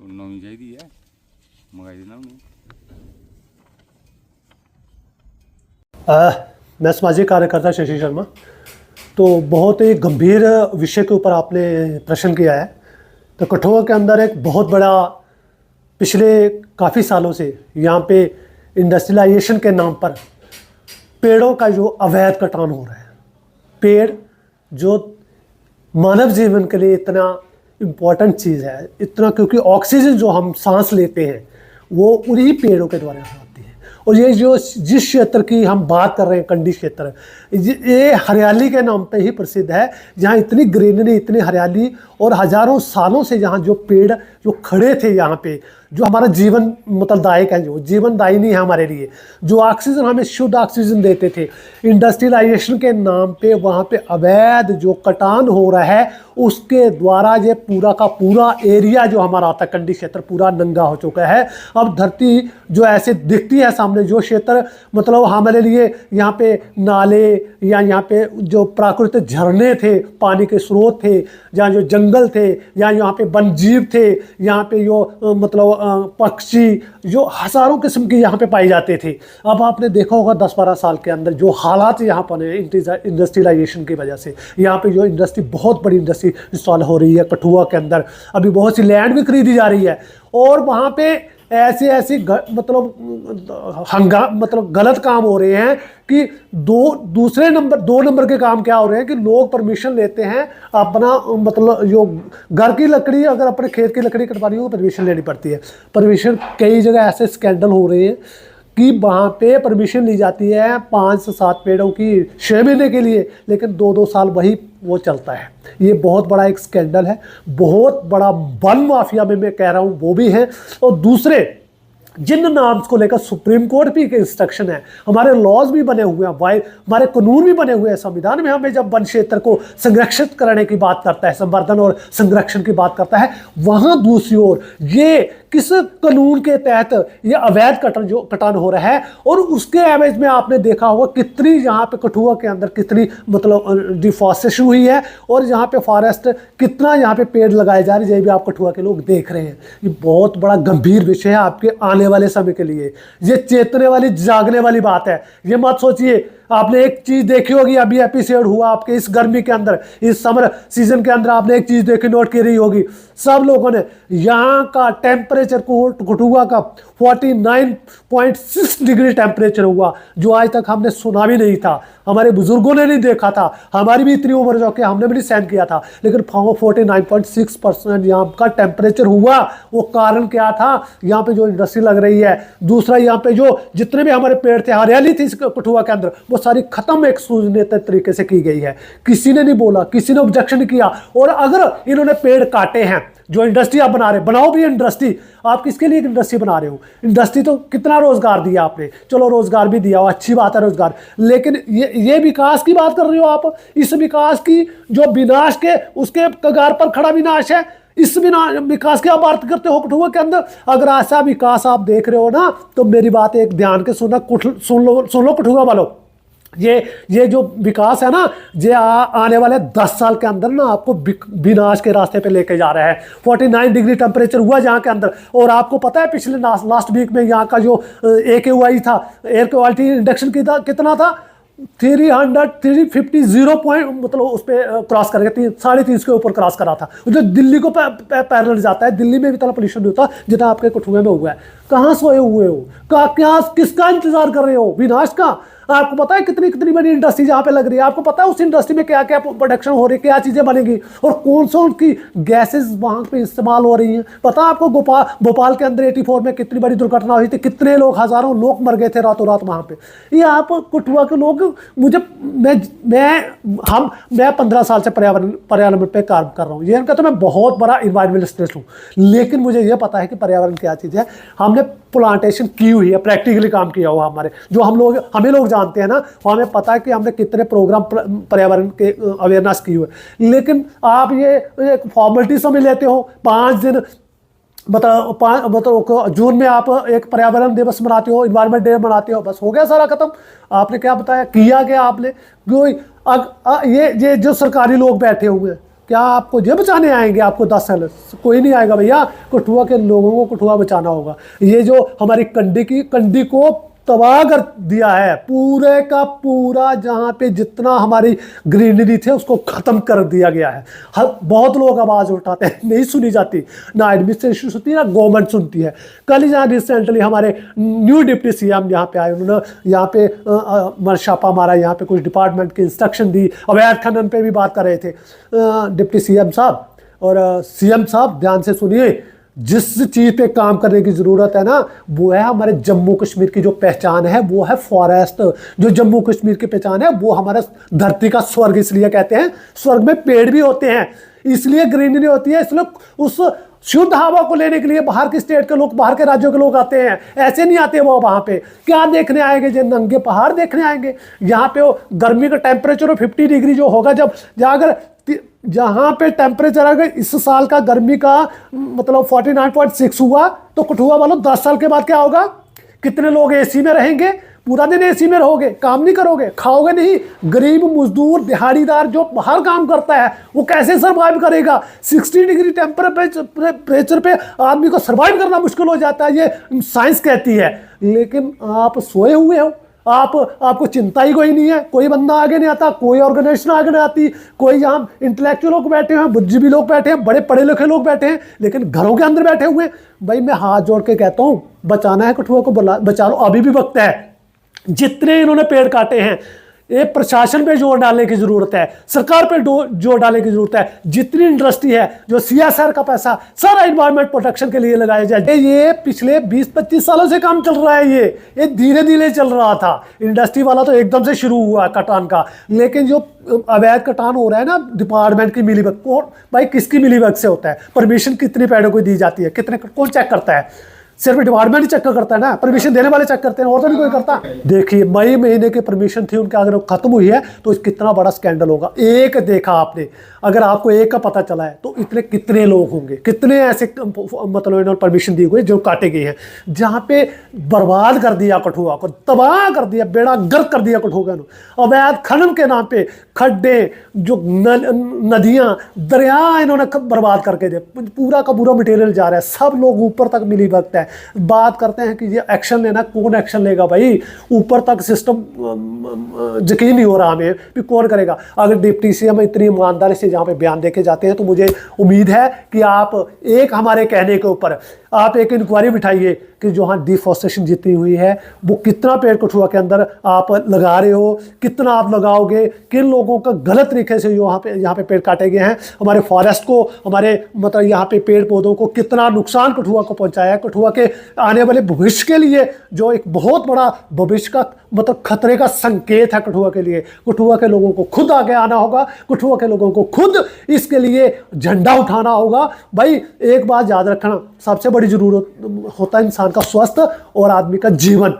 नवी चाहिए है मंगाई देना उन्हें। मैं सामाजिक कार्यकर्ता शशि शर्मा। तो बहुत ही गंभीर विषय के ऊपर आपने प्रश्न किया है। तो कठुआ के अंदर एक बहुत बड़ा पिछले काफ़ी सालों से यहाँ पे इंडस्ट्रियलाइजेशन के नाम पर पेड़ों का जो अवैध कटान हो रहा है। पेड़ जो मानव जीवन के लिए इतना इम्पॉर्टेंट चीज़ है, इतना, क्योंकि ऑक्सीजन जो हम सांस लेते हैं वो उन्हीं पेड़ों के द्वारा होती है। और ये जो जिस क्षेत्र की हम बात कर रहे हैं, कंडी क्षेत्र, ये हरियाली के नाम पे ही प्रसिद्ध है, जहाँ इतनी ग्रीनरी, इतनी हरियाली, और हज़ारों सालों से यहाँ जो पेड़ जो खड़े थे यहाँ पे, जो हमारा जीवन दायक है, जो जीवनदायिनी है हमारे लिए, जो ऑक्सीजन हमें शुद्ध ऑक्सीजन देते थे, इंडस्ट्रियलाइजेशन के नाम पे वहाँ पे अवैध जो कटान हो रहा है, उसके द्वारा ये पूरा का पूरा एरिया जो हमारा आता है, कंडी क्षेत्र, पूरा नंगा हो चुका है। अब धरती जो ऐसे दिखती है सामने, जो क्षेत्र हमारे लिए यहाँ पे नाले या यहाँ पे जो प्राकृतिक झरने थे, पानी के स्रोत थे, जहाँ जो जंगल थे, या यहाँ पे वन जीव थे, यहाँ पे जो पक्षी जो हज़ारों किस्म के यहाँ पे पाए जाते थे। अब आपने देखा होगा 10-12 साल के अंदर जो हालात यहाँ पर है इंडस्ट्रियलाइजेशन की वजह से, यहाँ पे जो इंडस्ट्री, बहुत बड़ी इंडस्ट्री इंस्टॉल हो रही है कठुआ के अंदर, अभी बहुत सी लैंड भी खरीदी जा रही है, और वहाँ पे ऐसे गलत काम हो रहे हैं कि दो नंबर के काम क्या हो रहे हैं कि लोग परमिशन लेते हैं अपना, जो घर की लकड़ी, अगर अपने खेत की लकड़ी कटवानी हो परमिशन लेनी पड़ती है। परमिशन कई जगह ऐसे स्कैंडल हो रहे हैं कि वहाँ पे परमिशन ली जाती है 5 से 7 पेड़ों की 6 महीने के लिए, लेकिन 2-2 साल वही वो चलता है। ये बहुत बड़ा एक स्कैंडल है, बहुत बड़ा वन माफिया में मैं कह रहा हूँ वो भी है। और दूसरे जिन नॉर्म्स को लेकर सुप्रीम कोर्ट भी के इंस्ट्रक्शन है, हमारे लॉज भी बने हुए हैं, हमारे कानून भी बने हुए हैं, संविधान में हमें जब वन क्षेत्र को संरक्षित करने की बात करता है, संवर्धन और संरक्षण की बात करता है, वहाँ दूसरी ओर ये किस कानून के तहत ये अवैध कटान हो रहा है। और उसके एवज में आपने देखा होगा कितनी यहाँ पे कठुआ के अंदर कितनी डिफॉरेस्टेशन हुई है, और यहाँ पे फॉरेस्ट कितना यहाँ पे पेड़ लगाए जा रहे हैं, ये भी आप कठुआ के लोग देख रहे हैं। ये बहुत बड़ा गंभीर विषय है आपके आने वाले समय के लिए। ये चेतने वाली, जागने वाली बात है। ये मत सोचिए, आपने एक चीज देखी होगी, अभी एपिसोड हुआ आपके इस गर्मी के अंदर, इस समर सीजन के अंदर, आपने एक चीज देखी, नोट की रही होगी सब लोगों ने, यहाँ का टेम्परेचर कठुआ का 49.6 डिग्री टेम्परेचर हुआ, जो आज तक हमने सुना भी नहीं था, हमारे बुजुर्गों ने नहीं देखा था, हमारी भी इतनी उम्र जो कि हमने भी नहीं सहन किया था, लेकिन 49.6% यहाँ का टेम्परेचर हुआ। वो कारण क्या था? यहाँ पे जो इंडस्ट्री लग रही है, दूसरा यहाँ पे जो जितने भी हमारे पेड़ थे, हरियाली थी इस कठुआ के अंदर, वो सारी खत्म एक सूझने तरीके से की गई है। किसी ने नहीं बोला, किसी ने ऑब्जेक्शन नहीं किया। और अगर इन्होंने पेड़ काटे हैं, जो इंडस्ट्री आप बना रहे, बनाओ भी इंडस्ट्री, आप किसके लिए इंडस्ट्री बना रहे हो? इंडस्ट्री तो कितना रोजगार दिया आपने, चलो रोजगार भी दिया, अच्छी बात है रोजगार, लेकिन ये विकास की बात कर रहे हो आप, इस विकास की जो विनाश के उसके कगार पर खड़ा विनाश है, इस विकास की आप बात करते हो कठुआ के अंदर। अगर ऐसा विकास आप देख रहे हो ना, तो मेरी बात एक ध्यान के सुन लो कठुआ वालों, ये जो विकास है ना, ये आने वाले 10 साल के अंदर ना आपको विनाश के रास्ते पे लेके जा रहा है। 49 डिग्री टेम्परेचर हुआ जहाँ के अंदर, और आपको पता है पिछले लास्ट वीक में यहाँ का जो AQI था, एयर क्वालिटी इंडेक्स कितना था? 350 0 पॉइंट, उस पर क्रॉस करेगा, 3.5 के ऊपर क्रॉस करा था, जो दिल्ली को पैरेलल जाता है। दिल्ली में भी इतना पोल्यूशन नहीं होता जितना आपके कठुआ में हुआ है। कहाँ सोए हुए हो? क्या किसका इंतजार कर रहे हो? विनाश का? आपको पता है कितनी कितनी बड़ी इंडस्ट्री जहाँ पे लग रही है? आपको पता है उस इंडस्ट्री में क्या क्या प्रोडक्शन हो रही है, क्या चीज़ें बनेगी और कौन सा उनकी गैसेस वहाँ पे इस्तेमाल हो रही हैं? पता है आपको भोपाल के अंदर 84 में कितनी बड़ी दुर्घटना हुई थी, कितने लोग, हज़ारों लोग मर गए थे रातों रात वहाँ पे। ये आप कठुआ के लोग, मुझे मैं 15 साल से पर्यावरण पे काम कर रहा हूँ। ये कहता मैं बहुत बड़ा इन्वायरमेंटलिस्ट हूँ, लेकिन मुझे ये पता है कि पर्यावरण क्या चीज़ है। हमने प्लांटेशन की हुई है, प्रैक्टिकली काम किया हुआ हमारे, जो हमें लोग जानते हैं ना, वो हमें पता है कि हमने कितने प्रोग्राम पर्यावरण के अवेयरनेस की हुई है। लेकिन आप ये एक फॉर्मेलिटी समझ लेते हो, 5 दिन मतलब जून में आप एक पर्यावरण दिवस मनाते हो, इन्वायरमेंट डे मनाते हो, बस हो गया सारा खत्म। आपने क्या बताया, किया क्या आपने? ये जो सरकारी लोग बैठे हुए हैं, क्या आपको ये बचाने आएंगे? आपको 10 साल कोई नहीं आएगा भैया। कठुआ के लोगों को कठुआ बचाना होगा। ये जो हमारी कंडी को तबाह कर दिया है, पूरे का पूरा, जहाँ पे जितना हमारी ग्रीनरी थे उसको ख़त्म कर दिया गया है। बहुत लोग आवाज़ उठाते हैं, नहीं सुनी जाती, ना एडमिनिस्ट्रेशन सुनती है, ना गवर्नमेंट सुनती है। कल ही जहाँ रिसेंटली हमारे न्यू डिप्टी सीएम यहाँ पे आए, उन्होंने यहाँ पे छापा मारा, यहाँ पे कुछ डिपार्टमेंट की इंस्ट्रक्शन दी, अवैध खनन पे भी बात कर रहे थे डिप्टी सीएम साहब। और सीएम साहब ध्यान से सुनिए, जिस चीज़ पे काम करने की ज़रूरत है ना, वो है हमारे जम्मू कश्मीर की जो पहचान है, वो है फॉरेस्ट। जो जम्मू कश्मीर की पहचान है वो हमारा धरती का स्वर्ग इसलिए कहते हैं। स्वर्ग में पेड़ भी होते हैं, इसलिए ग्रीनरी होती है, इसलिए उस शुद्ध हवा को लेने के लिए बाहर के स्टेट के लोग, बाहर के राज्यों के लोग आते हैं। ऐसे नहीं आते वो वहाँ पे क्या देखने आएंगे? जो नंगे पहाड़ देखने आएंगे? यहाँ पे वो गर्मी का टेम्परेचर 50 डिग्री जो होगा, जहाँ पे टेम्परेचर अगर इस साल का गर्मी का मतलब 49.6 हुआ, तो कठुआ वालों 10 साल के बाद क्या होगा? कितने लोग एसी में रहेंगे? पूरा दिन एसी में रहोगे, काम नहीं करोगे, खाओगे नहीं। गरीब मजदूर दिहाड़ीदार जो बाहर काम करता है वो कैसे सर्वाइव करेगा? 60 डिग्री टेम्परेचर पे आदमी को सर्वाइव करना मुश्किल हो जाता है, ये साइंस कहती है। लेकिन आप सोए हुए हो, आपको चिंता ही कोई नहीं है। कोई बंदा आगे नहीं आता, कोई ऑर्गेनाइजेशन आगे नहीं आती, कोई यहाँ इंटेलेक्चुअल लोग बैठे हैं, बुद्धिजीवी लोग बैठे हैं, बड़े पढ़े लिखे लोग बैठे हैं, लेकिन घरों के अंदर बैठे हुए हैं। भाई मैं हाथ जोड़ के कहता हूँ, बचाना है कठुआ को, बचा लो, अभी भी वक्त है। जितने इन्होंने पेड़ काटे हैं, ये प्रशासन पे जोर डालने की जरूरत है, सरकार पे जोर डालने की जरूरत है। जितनी इंडस्ट्री है, जो CSR का पैसा सारा इन्वायरमेंट प्रोटेक्शन के लिए लगाया जाए। ये पिछले 20-25 सालों से काम चल रहा है, ये धीरे धीरे चल रहा था। इंडस्ट्री वाला तो एकदम से शुरू हुआ कटान का, लेकिन जो अवैध कटान हो रहा है ना, डिपार्टमेंट की मिलीभगत, भाई किसकी मिलीभगत से होता है? परमिशन कितनी पेड़ों को दी जाती है, कितने, कौन चेक करता है? सिर्फ डिपार्टमेंट ही चेक करता है ना, परमिशन देने वाले चेक करते हैं, और तो नहीं कोई करता। देखिए मई महीने की परमिशन थी उनके, अगर खत्म हुई है तो कितना बड़ा स्कैंडल होगा। एक देखा आपने, अगर आपको एक का पता चला है तो इतने कितने लोग होंगे, कितने ऐसे मतलब इन्होंने परमिशन दी हुई जो काटे गए हैं, जहाँ पे बर्बाद कर दिया कठुआ को, तबाह कर दिया, बेड़ा गर्क कर दिया कठुआ को। अवैध खनन के नाम पे खड्डे, जो नदियाँ, दरिया इन्होंने बर्बाद करके दे, पूरा का पूरा मटेरियल जा रहा है, सब लोग ऊपर तक मिली भगत है। बात करते हैं कि ये एक्शन लेना, कौन एक्शन लेगा भाई? ऊपर तक सिस्टम यकीन नहीं हो रहा हमें कि कौन करेगा। अगर डिप्टी सीएम इतनी ईमानदारी से जहाँ पे बयान देके जाते हैं, तो मुझे उम्मीद है कि आप एक हमारे कहने के ऊपर आप एक इंक्वायरी बिठाइए कि जो हाँ डिफॉरेस्टेशन जितनी हुई है, वो कितना पेड़ कठुआ के अंदर आप लगा रहे हो, कितना आप लगाओगे, किन लोगों का गलत तरीके से यहाँ पे पेड़ काटे गए हैं, हमारे फॉरेस्ट को, हमारे मतलब यहाँ पे पेड़ पौधों को कितना नुकसान कठुआ को पहुँचाया है। कठुआ के आने वाले भविष्य के लिए जो एक बहुत बड़ा भविष्य का मतलब खतरे का संकेत है कठुआ के लिए। कठुआ के लोगों को खुद आगे आना होगा, कठुआ के लोगों को खुद इसके लिए झंडा उठाना होगा। भाई एक बात याद रखना, सबसे बड़ी जरूरत होता है इंसान का स्वस्थ और आदमी का जीवन।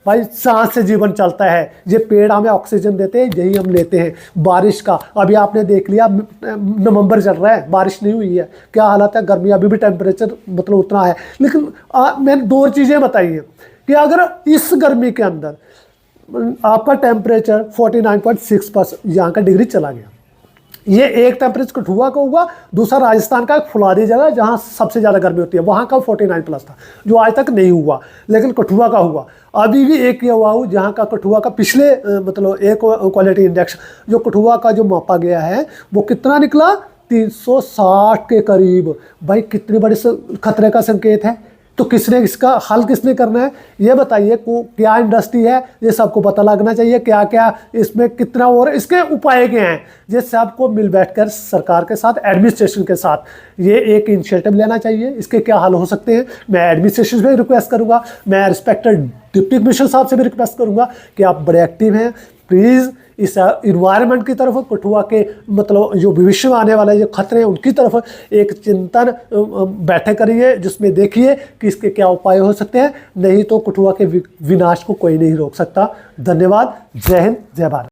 भाई सांस से जीवन चलता है, ये पेड़ हमें ऑक्सीजन देते हैं, यही हम लेते हैं। बारिश का अभी आपने देख लिया, नवंबर चल रहा है, बारिश नहीं हुई है, क्या हालत है, गर्मी, अभी भी टेम्परेचर मतलब उतना है। लेकिन मैंने दो चीज़ें बताई हैं कि अगर इस गर्मी के अंदर आपका टेम्परेचर 49.6 यहाँ का डिग्री चला गया, ये एक टेम्परेचर कठुआ का हुआ, दूसरा राजस्थान का एक फुलारी जगह जहाँ सबसे ज़्यादा गर्मी होती है, वहाँ का 49+ था, जो आज तक नहीं हुआ, लेकिन कठुआ का हुआ। अभी भी एक ये हुआ हो जहाँ का कठुआ का पिछले मतलब एक क्वालिटी इंडेक्स जो कठुआ का जो मापा गया है, वो कितना निकला? 360 के करीब। भाई कितनी बड़ी खतरे का संकेत है। तो किसने इसका हल किसने करना है ये बताइए। क्या इंडस्ट्री है ये सबको पता लगना चाहिए, क्या क्या इसमें कितना और इसके उपाय क्या हैं, ये सबको मिल बैठकर सरकार के साथ एडमिनिस्ट्रेशन के साथ ये एक इनिशिएटिव लेना चाहिए। इसके क्या हल हो सकते हैं मैं एडमिनिस्ट्रेशन से भी रिक्वेस्ट करूँगा, मैं रिस्पेक्टेड डिप्टी कमिश्नर साहब से भी रिक्वेस्ट करूँगा कि आप बड़े एक्टिव हैं, प्लीज़ इस इन्वायरमेंट की तरफ, कठुआ के मतलब जो भविष्य में आने वाले जो खतरे हैं उनकी तरफ एक चिंतन बैठक करिए, जिसमें देखिए कि इसके क्या उपाय हो सकते हैं। नहीं तो कठुआ के विनाश को कोई नहीं रोक सकता। धन्यवाद। जय हिंद, जय भारत।